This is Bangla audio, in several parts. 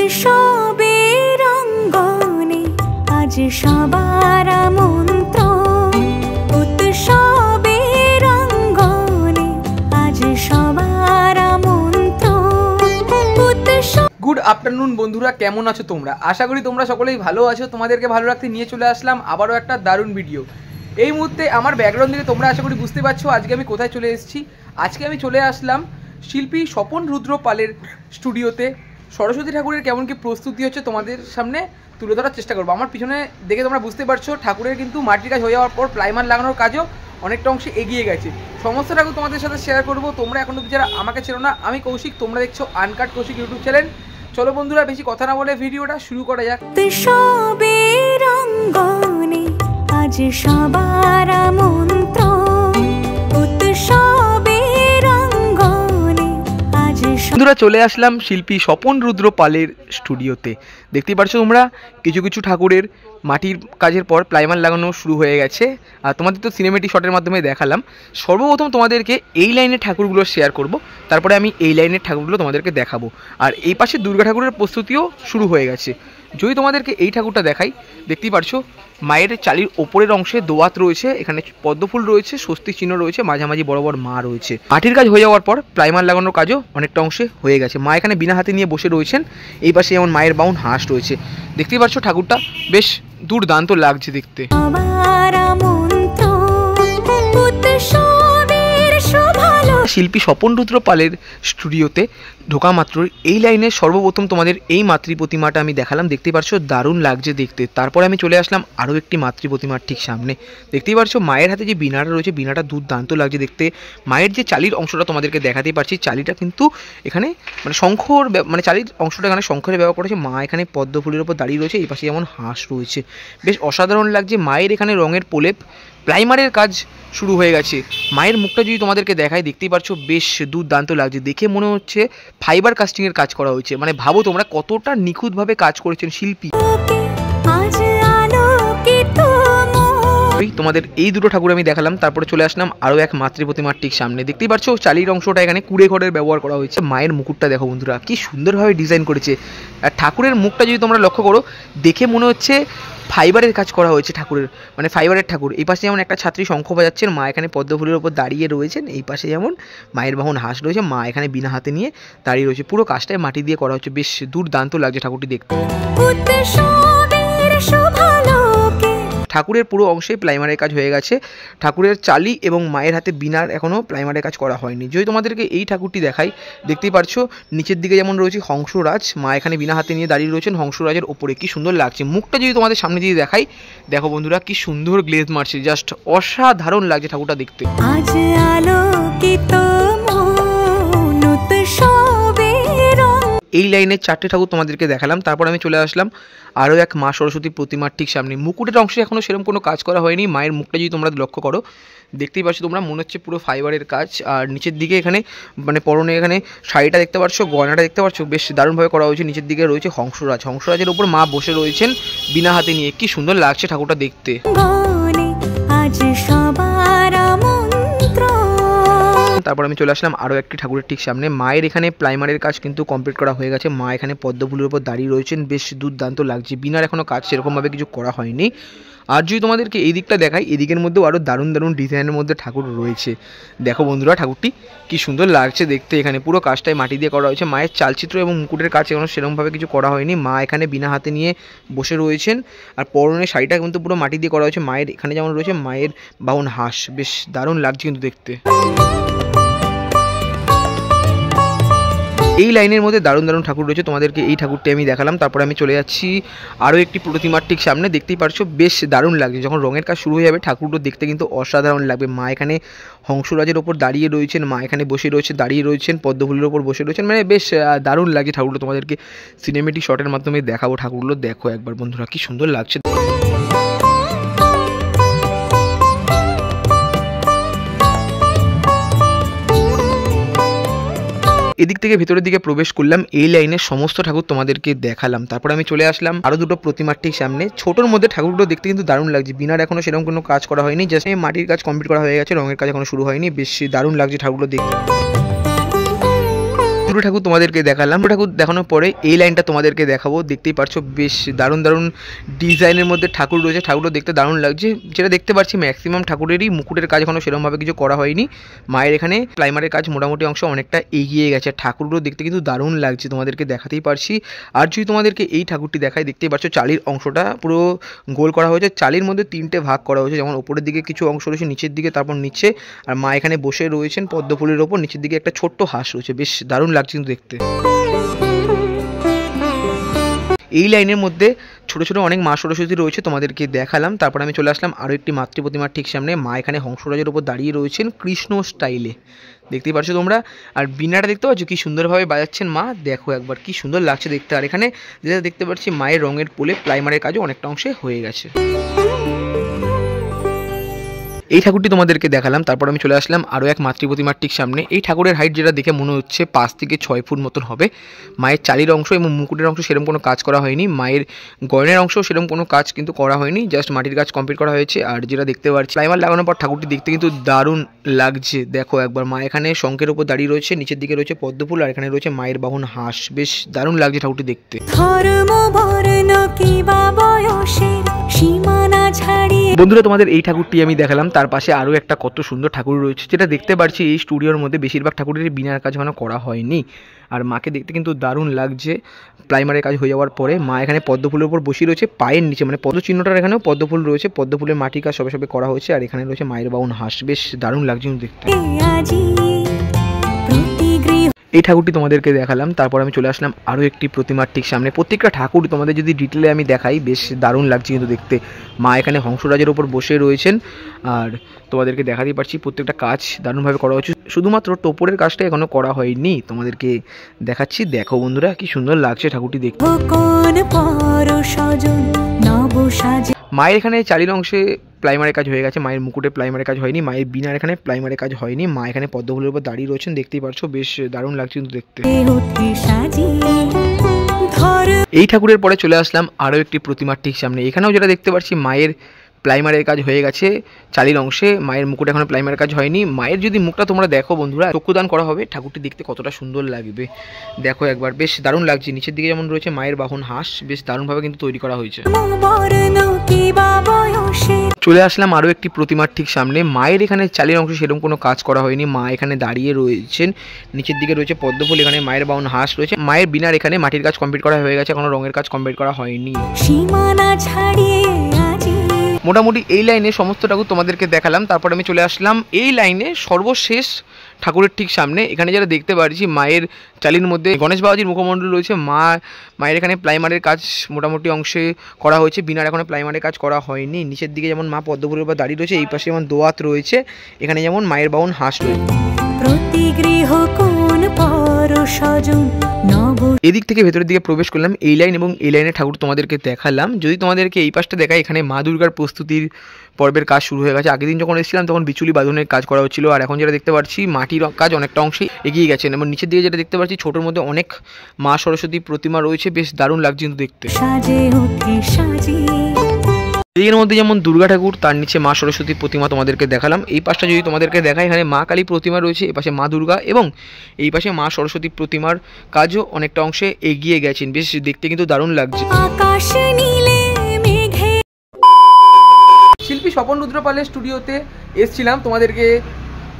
উৎসবের অঙ্গনে আজ সবার আমন্ত্রণ, উৎসবের অঙ্গনে আজ সবার আমন্ত্রণ। গুড আফটারনুন বন্ধুরা, কেমন আছো তোমরা? আশা করি তোমরা সকলেই ভালো আছো। তোমাদেরকে ভালো রাখতে নিয়ে চলে আসলাম আবারও একটা দারুণ ভিডিও। এই মুহূর্তে আমার ব্যাকগ্রাউন্ড থেকে তোমরা আশা করি বুঝতে পারছো আজকে আমি কোথায় চলে এসেছি। আজকে আমি চলে আসলাম শিল্পী স্বপন রুদ্র পালের স্টুডিওতে। সরস্বতী ঠাকুরের কেমন কি প্রস্তুতি হচ্ছে তোমাদের সামনে তুলে ধরার চেষ্টা করবো। আমার পিছনে দেখে তোমরা বুঝতে পারছো ঠাকুরের কিন্তু মাটির কাজ হয়ে যাওয়ার পর প্লাইমার লাগানোর কাজও অনেকটা অংশে এগিয়ে গেছে। সমস্ত ঠাকুর তোমাদের সাথে শেয়ার করবো। তোমরা এখনো যারা আমাকে চেনো না, আমি কৌশিক, তোমরা দেখছো আনকাট কৌশিক ইউটিউব চ্যানেল। চলো বন্ধুরা, বেশি কথা না বলে ভিডিওটা শুরু করা যাক। উৎসবের অঙ্গনে আজ সবার আমন্ত্রণ, উৎসবের অঙ্গনে আজ। বন্ধুরা, চলে আসলাম শিল্পী স্বপন রুদ্র পালের স্টুডিওতে। দেখতেই পারছো তোমরা কিছু কিছু ঠাকুরের মাটির কাজের পর প্লাইমার লাগানো শুরু হয়ে গেছে। আর তোমাদের তো সিনেমেটিক শটের মাধ্যমে দেখালাম। সর্বপ্রথম তোমাদেরকে এই লাইনের ঠাকুরগুলো শেয়ার করব, তারপরে আমি এই লাইনের ঠাকুরগুলো তোমাদেরকে দেখাবো। আর এই পাশে দুর্গা ঠাকুরের প্রস্তুতিও শুরু হয়ে গেছে। যদি তোমাদেরকে এই ঠাকুরটা দেখাই, দেখতেই পারছো মায়ের চালির ওপরের অংশে দোয়াত রয়েছে, এখানে পদ্মফুল রয়েছে, স্বস্তিক চিহ্ন রয়েছে, মাঝামাঝি বড় বড় মা রয়েছে। মাটির কাজ হয়ে যাওয়ার পর প্লাইমার লাগানোর কাজও অনেকটা অংশে হয়ে গেছে। মা এখানে বিনা হাতে নিয়ে বসে রয়েছেন। এই পাশে যেমন মায়ের বাউন হাঁস রয়েছে। দেখতেই পারছো ঠাকুরটা বেশ দুর্দান্ত লাগছে দেখতে। শিল্পী স্বপন রুদ্র পালের স্টুডিওতে ঢোকা মাত্র এই লাইনে সর্বপ্রথম তোমাদের এই মাতৃ প্রতিমাটা আমি দেখালাম। দেখতেই পারছো দারুণ লাগছে দেখতে। তারপরে আমি চলে আসলাম আরও একটি মাতৃ প্রতিমার ঠিক সামনে। দেখতেই পারছো মায়ের হাতে যে বিনাটা রয়েছে, বিনাটা দুর্দান্ত লাগছে দেখতে। মায়ের যে চালির অংশটা তোমাদেরকে দেখাতেই পারছি, চালিটা কিন্তু এখানে মানে শঙ্খর মানে চালির অংশটা এখানে শঙ্খের ব্যবহার করেছে। মা এখানে পদ্ম ফুলের ওপর দাঁড়িয়ে রয়েছে, এই পাশে যেমন হাঁস রয়েছে। বেশ অসাধারণ লাগছে। মায়ের এখানে রঙের প্রলেপ প্লাইমারের কাজ শুরু হয়ে গেছে। মায়ের মুখটা যদি তোমাদেরকে দেখায়, দেখতেই পারছো বেশ দুর্দান্ত লাগছে। দেখে মনে হচ্ছে ফাইবার কাস্টিংয়ের কাজ করা হয়েছে। মানে ভাবো তোমরা কতটা নিখুঁতভাবে কাজ করেছেন শিল্পী। তোমাদের এই দুটো ঠাকুর আমি দেখালাম। তারপরে চলে আসলাম আরও এক মাতৃ প্রতিমার ঠিক সামনে। দেখতেই পারছো চালির অংশটা এখানে কুড়ে ঘরের ব্যবহার করা হয়েছে। মায়ের মুকুটটা দেখো বন্ধুরা, কি সুন্দরভাবে ডিজাইন করেছে। আর ঠাকুরের মুখটা যদি তোমরা লক্ষ্য করো, দেখে মনে হচ্ছে ফাইবারের কাজ করা হয়েছে ঠাকুরের, মানে ফাইবারের ঠাকুর। এই পাশে যেমন একটা ছাত্রী শঙ্খ বাজাচ্ছেন, মা এখানে পদ্মফুলের ওপর দাঁড়িয়ে রয়েছেন। এই পাশে যেমন মায়ের বাহন হাঁস রয়েছে, মা এখানে বিনা হাতে নিয়ে দাঁড়িয়ে রয়েছে। পুরো কাজটাই মাটি দিয়ে করা হচ্ছে। বেশ দুর্দান্ত লাগছে ঠাকুরটি দেখতে। ঠাকুরের পুরো অংশে প্লাইমারের কাজ হয়ে গেছে। ঠাকুরের চালি এবং মায়ের হাতে বিনার এখনও প্লাইমারের কাজ করা হয়নি। যদি তোমাদেরকে এই ঠাকুরটি দেখাই, দেখতেই পারছো নিচের দিকে যেমন রয়েছে হংসরাজ, মা এখানে বিনা হাতে নিয়ে দাঁড়িয়ে রয়েছেন হংসরাজের ওপরে। কি সুন্দর লাগছে। মুখটা যদি তোমাদের সামনে দিয়ে দেখাই, দেখো বন্ধুরা কি সুন্দর গ্লেজ মারছে। জাস্ট অসাধারণ লাগছে ঠাকুরটা দেখতে। আজ আলোকিত এই লাইনের চারটে ঠাকুর তোমাদেরকে দেখালাম। তারপর আমি চলে আসলাম আরও এক মা সরস্বতী প্রতিমার ঠিক সামনে। মুকুটের অংশে এখনও সেরকম কোনো কাজ করা হয়নি। মায়ের মুখটা যদি তোমরা লক্ষ্য করো, দেখতেই পাচ্ছ তোমরা, মনে হচ্ছে পুরো ফাইবারের কাজ। আর নিচের দিকে এখানে মানে পরনে এখানে শাড়িটা দেখতে পাচ্ছ, গয়নাটা দেখতে পাচ্ছ, বেশ দারুণভাবে করা হয়েছে। নিচের দিকে রয়েছে হংসরাজ, হংসরাজের ওপর মা বসে রয়েছেন বিনা হাতে নিয়ে। কি সুন্দর লাগছে ঠাকুরটা দেখতে। তারপর আমি চলে আসলাম আরও একটি ঠাকুরের ঠিক সামনে। মায়ের এখানে প্লাইমারের কাজ কিন্তু কমপ্লিট করা হয়ে গেছে। মা এখানে পদ্মফুলের উপর দাঁড়িয়ে রয়েছেন। বেশ দুর্দান্ত লাগছে। বিনার এখনও কাজ সেরকমভাবে কিছু করা হয়নি। আর যদি তোমাদেরকে এই দিকটা দেখাই, এদিকের মধ্যেও আরও দারুণ দারুণ ডিজাইনের মধ্যে ঠাকুর রয়েছে। দেখো বন্ধুরা ঠাকুরটি কি সুন্দর লাগছে দেখতে। এখানে পুরো কাজটাই মাটি দিয়ে করা হয়েছে। মায়ের চালচিত্র এবং মুকুটের কাজ এখনও সেরকমভাবে কিছু করা হয়নি। মা এখানে বিনা হাতে নিয়ে বসে রয়েছেন। আর পরনের শাড়িটা কিন্তু পুরো মাটি দিয়ে করা হয়েছে। মায়ের এখানে যেমন রয়েছে মায়ের বাহন হাঁস। বেশ দারুণ লাগছে কিন্তু দেখতে। এই লাইনের মধ্যে দারুণ দারুণ ঠাকুর রয়েছে। তোমাদেরকে এই ঠাকুরটি আমি দেখালাম। তারপরে আমি চলে যাচ্ছি আরও একটি প্রতিমার ঠিক সামনে। দেখতেই পারছো বেশ দারুণ লাগছে। যখন রঙের কাজ শুরু হয়ে যাবে, ঠাকুরগুলো দেখতে কিন্তু অসাধারণ লাগবে। মা এখানে হংসরাজের ওপর দাঁড়িয়ে রয়েছেন, মা এখানে বসে রয়েছে, দাঁড়িয়ে রয়েছেন, পদ্মফুলের ওপর বসে রয়েছেন। মানে বেশ দারুণ লাগছে ঠাকুরগুলো। তোমাদেরকে সিনেমেটিক শটের মাধ্যমে দেখাবো ঠাকুরগুলো। দেখো একবার বন্ধুরা কি সুন্দর লাগছে। এদিক থেকে ভেতরের দিকে প্রবেশ করলাম। এই লাইনের সমস্ত ঠাকুর তোমাদেরকে দেখালাম। তারপর আমি চলে আসলাম আরও দুটো প্রতিমার ঠিক সামনে। ছোটোর মধ্যে ঠাকুরগুলো দেখতে কিন্তু দারুণ লাগছে। বিনার এখনও সেরকম কোনো কাজ করা হয়নি। জাস্ট মাটির কাজ কমপ্লিট করা হয়ে গেছে, রঙের কাজ এখনো শুরু হয়নি। বেশ দারুণ লাগছে ঠাকুরগুলো দেখতে। দুটো ঠাকুর তোমাদেরকে দেখালাম। দুটো ঠাকুর দেখানোর পরে এই লাইনটা তোমাদেরকে দেখাবো। দেখতেই পারছো বেশ দারুণ দারুণ ডিজাইনের মধ্যে ঠাকুর রয়েছে, ঠাকুরও দেখতে দারুণ লাগছে। যেটা দেখতে পাচ্ছি ম্যাক্সিমাম ঠাকুরেরই মুকুটের কাজ এখনো সেরকমভাবে কিছু করা হয়নি। মায়ের এখানে প্রাইমারের কাজ মোটামুটি অংশ অনেকটা এগিয়ে গেছে, ঠাকুরগুলো দেখতে কিন্তু দারুণ লাগছে, তোমাদেরকে দেখাতেই পারছি। আর যদি তোমাদেরকে এই ঠাকুরটি দেখাই, দেখতেই পাচ্ছ চালির অংশটা পুরো গোল করা হয়েছে। চালির মধ্যে তিনটে ভাগ করা হয়েছে, যেমন ওপরের দিকে কিছু অংশ রয়েছে, নিচের দিকে, তারপর নিচে। আর মা এখানে বসে রয়েছেন পদ্মফুলের ওপর, নিচের দিকে একটা ছোট্ট হাঁস রয়েছে, বেশ দারুণ লাগছে কিন্তু দেখতে। এই লাইনের মধ্যে ছোটো ছোটো অনেক মা সরস্বতী রয়েছে, তোমাদেরকে দেখালাম। তারপর আমি চলে আসলাম আরও একটি মাতৃ প্রতিমার ঠিক সামনে। মা এখানে হংসরাজের ওপর দাঁড়িয়ে রয়েছেন কৃষ্ণ স্টাইলে, দেখতেই পাচ্ছ তোমরা। আর বীণাটা দেখতে পাচ্ছ কি সুন্দরভাবে বাজাচ্ছেন মা, দেখো একবার কি সুন্দর লাগছে দেখতে। আর এখানে যেটা দেখতে পাচ্ছি মায়ের রঙের পোলে প্রাইমারের কাজও অনেকটা অংশে হয়ে গেছে। এই ঠাকুরটি তোমাদেরকে দেখালাম। তারপর আমি চলে আসলাম আরও এক মাতৃ প্রতিমার ঠিক সামনে। এই ঠাকুরের হাইট যেটা দেখে মনে হচ্ছে 5 থেকে 6 ফুট মতন হবে। মায়ের চালির অংশ এবং মুকুটের অংশ সেরকম কোনো কাজ করা হয়নি, মায়ের গয়নের অংশ সেরকম কোনো কাজ কিন্তু করা হয়নি, জাস্ট মাটির কাজ কমপ্লিট করা হয়েছে। আর যেটা দেখতে পাচ্ছি প্রাইমার লাগানোর পর ঠাকুরটি দেখতে কিন্তু দারুণ লাগছে, দেখো একবার। মা এখানে শঙ্খের ওপর দাঁড়িয়ে রয়েছে, নিচের দিকে রয়েছে পদ্মফুল, আর এখানে রয়েছে মায়ের বাহন হাঁস, বেশ দারুণ লাগছে ঠাকুরটি দেখতে। বন্ধুরা, তোমাদের এই ঠাকুরটি আমি দেখালাম, তার পাশে আরও একটা কত সুন্দর ঠাকুর রয়েছে, যেটা দেখতে পাচ্ছি এই স্টুডিওর মধ্যে বেশিরভাগ ঠাকুরের বিনার কাজ এখনো করা হয়নি। আর মাকে দেখতে কিন্তু দারুণ লাগছে। প্রাইমারের কাজ হয়ে যাওয়ার পরে মা এখানে পদ্মফুলের উপর বসে রয়েছে, পায়ের নিচে মানে পদ্ম চিহ্নটার এখানেও পদ্মফুল রয়েছে, পদ্মফুলের মাটির কাজ সবে সবে করা হয়েছে। আর এখানে রয়েছে মায়ের বাহন হাঁস, বেশ দারুণ লাগছে দেখতে। এই ঠাকুরটি তোমাদেরকে দেখালাম। তারপর আমি চলে আসলাম আরও একটি প্রতিমার ঠিক সামনে। প্রত্যেকটা ঠাকুর তোমাদের যদি ডিটেলে আমি দেখাই, বেশ দারুণ লাগছে কিন্তু দেখতে। মা এখানে হংসরাজের ওপর বসে রয়েছেন, আর তোমাদেরকে দেখাতেই পারছি প্রত্যেকটা কাজ দারুণভাবে করা হচ্ছে। শুধুমাত্র টোপরের কাজটা এখনো করা হয়নি, তোমাদেরকে দেখাচ্ছি, দেখো বন্ধুরা কি সুন্দর লাগছে ঠাকুরটি দেখতে। মায়ের এখানে চালির অংশে প্রাইমারের কাজ হয়ে গেছে, মায়ের মুকুটে প্রাইমারের কাজ হয়নি, মায়ের বিনার এখানে প্রাইমারের কাজ হয়নি। মা এখানে পদ্মফুলের উপর দাঁড়িয়ে রয়েছেন, দেখতেই পারছো, বেশ দারুণ লাগছে কিন্তু দেখতে। এই ঠাকুরের পরে চলে আসলাম আরও একটি প্রতিমার ঠিক সামনে। এখানেও যেটা দেখতে পাচ্ছি মায়ের প্রাইমারের কাজ হয়ে গেছে চালির অংশে, মায়ের মুকুটে এখনো প্রাইমারের কাজ হয়নি। মায়ের যদি মুখটা তোমরা দেখো বন্ধুরা, চক্ষুদান করা হবে, ঠাকুরটি দেখতে কতটা সুন্দর লাগবে দেখো একবার, বেশ দারুণ লাগছে। নিচের দিকে যেমন রয়েছে মায়ের বাহন হাঁস, বেশ দারুণভাবে কিন্তু তৈরি করা হয়েছে। চলে আসলাম আরও একটি প্রতিমার ঠিক সামনে। মায়ের এখানে চালির অংশে সেরকম কোনো কাজ করা হয়নি, মা এখানে দাঁড়িয়ে রয়েছেন, নিচের দিকে রয়েছে পদ্মফুল, এখানে মায়ের বাহন হাঁস রয়েছে। মায়ের বিনার এখানে মাটির কাজ কমপ্লিট করা হয়ে গেছে, এখনো রঙের কাজ কমপ্লিট করা হয়নি। মোটামুটি এই লাইনে সমস্ত ঠাকুর তোমাদেরকে দেখালাম। তারপর আমি চলে আসলাম এই লাইনে সর্বশেষ ঠাকুরের ঠিক সামনে। এখানে যারা দেখতে পাচ্ছি মায়ের চালির মধ্যে গণেশ বাবাজির মুখমণ্ডল রয়েছে। মায়ের এখানে প্রাইমারের কাজ মোটামুটি অংশে করা হয়েছে, বিনার এখনো প্রাইমারের কাজ করা হয়নি। নিচের দিকে যেমন মা পদ্মফুলের উপর দাঁড়িয়ে রয়েছে, এই পাশে যেমন দোয়াত রয়েছে, এখানে যেমন মায়ের বাহন হাঁস রয়েছে। এদিক থেকে ভেতরের দিকে প্রবেশ করলাম, এই লাইন এবং এই লাইনের ঠাকুর তোমাদেরকে দেখালাম। যদি তোমাদেরকে এই পাশটা দেখায়, এখানে মা দুর্গার প্রস্তুতির পর্বের কাজ শুরু হয়ে গেছে। আগের দিন যখন এসেছিলাম তখন বিচুলি বাঁধনের কাজ করা হচ্ছিল, আর এখন যেটা দেখতে পাচ্ছি মাটির কাজ অনেকটা অংশে এগিয়ে গেছেন। এবং নিচের দিকে যেটা দেখতে পাচ্ছি ছোটোর মধ্যে অনেক মা সরস্বতী প্রতিমা রয়েছে, বেশ দারুণ লাগছে কিন্তু দেখতে। এর মধ্যে যেমন দুর্গা ঠাকুর, তার নিচে মা সরস্বতী প্রতিমা তোমাদেরকে দেখালাম। এই পাশটা যদি তোমাদেরকে দেখায়, এখানে মা কালী প্রতিমা রয়েছে, এই পাশে মা দুর্গা এবং এই পাশে মা সরস্বতী প্রতিমার কাজও অনেকটা অংশে এগিয়ে গেছেন, বেশ দেখতে কিন্তু দারুণ লাগছে। শিল্পী স্বপন রুদ্র পালের স্টুডিওতে এসেছিলাম তোমাদেরকে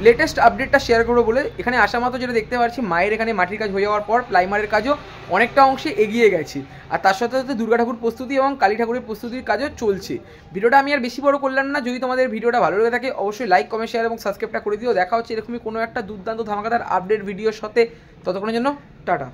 লেটেস্ট আপডেটটা শেয়ার করবো বলে। এখানে আসা মাত্র যেটা দেখতে পাচ্ছি মায়ের এখানে মাটির কাজ হয়ে যাওয়ার পর প্রাইমারের কাজও অনেকটা অংশে এগিয়ে গেছে, আর তার সাথে সাথে দুর্গা ঠাকুর প্রস্তুতি এবং কালী ঠাকুরের প্রস্তুতির কাজও চলছে। ভিডিওটা আমি আর বেশি বড় করলাম না। যদি তোমাদের ভিডিওটা ভালো লেগে থাকে অবশ্যই লাইক, কমেন্ট, শেয়ার এবং সাবস্ক্রাইবটা করে দিও। দেখা হচ্ছে এরকমই কোনো একটা দুর্দান্ত ধামাকাদার আপডেট ভিডিওর সাথে। ততক্ষণের জন্য টাটা।